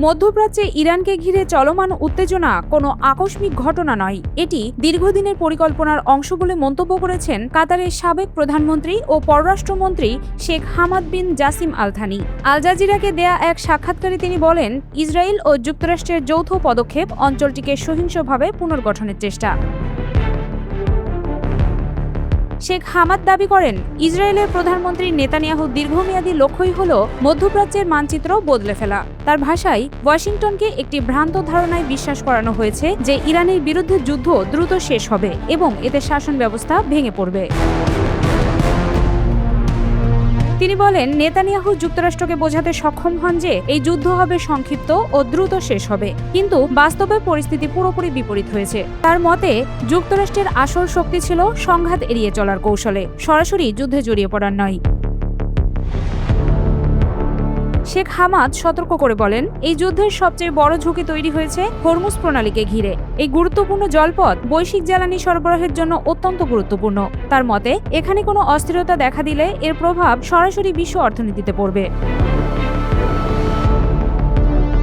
মধ্যপ্রাচ্যে ইরানকে ঘিরে চলমান উত্তেজনা কোনো আকস্মিক ঘটনা নয়, এটি দীর্ঘদিনের পরিকল্পনার অংশ বলে মন্তব্য করেছেন কাতারের সাবেক প্রধানমন্ত্রী ও পররাষ্ট্রমন্ত্রী Sheikh Hamad bin Jassim Al Thani. আল জাজিরাকে দেয়া এক সাক্ষাৎকারে তিনি বলেন, ইসরায়েল ও যুক্তরাষ্ট্রের যৌথ পদক্ষেপ অঞ্চলটিকে সহিংসভাবে পুনর্গঠনের চেষ্টা। শেখ হামাদ দাবি করেন, ইসরায়েলের প্রধানমন্ত্রী নেতানিয়াহুর দীর্ঘমেয়াদী লক্ষ্যই হল মধ্যপ্রাচ্যের মানচিত্র বদলে ফেলা। তার ভাষায়, ওয়াশিংটনকে একটি ভ্রান্ত ধারণায় বিশ্বাস করানো হয়েছে যে ইরানের বিরুদ্ধে যুদ্ধ দ্রুত শেষ হবে এবং এতে শাসন ব্যবস্থা ভেঙে পড়বে। তিনি বলেন, নেতানিয়াহু যুক্তরাষ্ট্রকে বোঝাতে সক্ষম হন যে এই যুদ্ধ হবে সংক্ষিপ্ত ও দ্রুত শেষ হবে, কিন্তু বাস্তবে পরিস্থিতি পুরোপুরি বিপরীত হয়েছে। তার মতে, যুক্তরাষ্ট্রের আসল শক্তি ছিল সংঘাত এড়িয়ে চলার কৌশলে, সরাসরি যুদ্ধে জড়িয়ে পড়ার নয়। শেখ হামাদ সতর্ক করে বলেন, এই যুদ্ধের সবচেয়ে বড় ঝুঁকি তৈরি হয়েছে হরমুজ প্রণালীকে ঘিরে। এই গুরুত্বপূর্ণ জলপথ বৈশ্বিক জ্বালানি সরবরাহের জন্য অত্যন্ত গুরুত্বপূর্ণ। তার মতে, এখানে কোনো অস্থিরতা দেখা দিলে এর প্রভাব সরাসরি বিশ্ব অর্থনীতিতে পড়বে।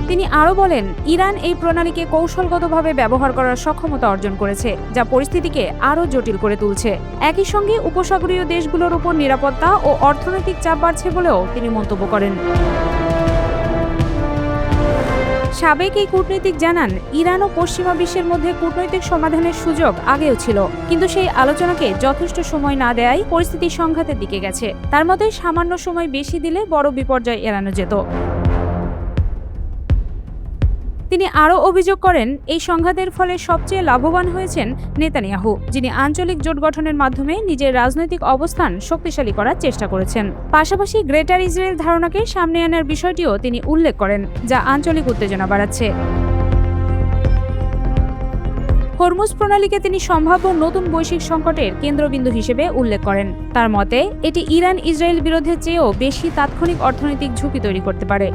তিনি আরও বলেন, ইরান এই প্রণালীকে কৌশলগতভাবে ব্যবহার করার সক্ষমতা অর্জন করেছে, যা পরিস্থিতিকে আরও জটিল করে তুলছে। একই সঙ্গে উপসাগরীয় দেশগুলোর উপর নিরাপত্তা ও অর্থনৈতিক চাপ বাড়ছে বলেও তিনি মন্তব্য করেন। সাবেক এই কূটনীতিক জানান, ইরান ও পশ্চিমা বিশ্বের মধ্যে কূটনৈতিক সমাধানের সুযোগ আগেও ছিল, কিন্তু সেই আলোচনাকে যথেষ্ট সময় না দেয়ায় পরিস্থিতি সংঘাতের দিকে গেছে। তার মতে, সামান্য সময় বেশি দিলে বড় বিপর্যয় এড়ানো যেত। তিনি আরও অভিযোগ করেন, এই সংঘাতের ফলে সবচেয়ে লাভবান হয়েছেন নেতানিয়াহু, যিনি আঞ্চলিক জোট গঠনের মাধ্যমে নিজের রাজনৈতিক অবস্থান শক্তিশালী করার চেষ্টা করেছেন। পাশাপাশি গ্রেটার ইসরায়েল ধারণাকে সামনে আনার বিষয়টিও তিনি উল্লেখ করেন, যা আঞ্চলিক উত্তেজনা বাড়াচ্ছে। হরমুজ প্রণালীকে তিনি সম্ভাব্য নতুন বৈশ্বিক সংকটের কেন্দ্রবিন্দু হিসেবে উল্লেখ করেন। তার মতে, এটি ইরান ইসরায়েল বিরোধের চেয়েও বেশি তাৎক্ষণিক অর্থনৈতিক ঝুঁকি তৈরি করতে পারে।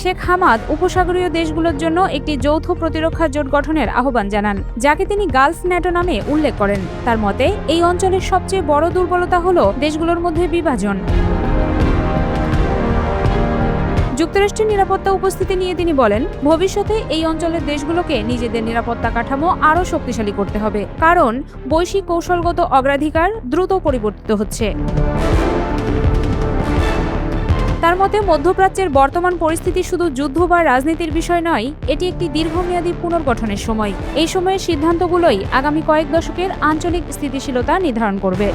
শেখ হামাদ উপসাগরীয় দেশগুলোর জন্য একটি যৌথ প্রতিরক্ষা জোট গঠনের আহ্বান জানান, যাকে তিনি গালফ ন্যাটো নামে উল্লেখ করেন। তার মতে, এই অঞ্চলের সবচেয়ে বড় দুর্বলতা হল দেশগুলোর মধ্যে বিভাজন। যুক্তরাষ্ট্রের নিরাপত্তা উপস্থিতি নিয়ে তিনি বলেন, ভবিষ্যতে এই অঞ্চলের দেশগুলোকে নিজেদের নিরাপত্তা কাঠামো আরও শক্তিশালী করতে হবে, কারণ বৈশ্বিক কৌশলগত অগ্রাধিকার দ্রুত পরিবর্তিত হচ্ছে। তার মতে, মধ্যপ্রাচ্যের বর্তমান পরিস্থিতি শুধু যুদ্ধ বা রাজনীতির বিষয় নয়, এটি একটি দীর্ঘমেয়াদী পুনর্গঠনের সময়। এই সময়ের সিদ্ধান্তগুলোই আগামী কয়েক দশকের আঞ্চলিক স্থিতিশীলতা নির্ধারণ করবে।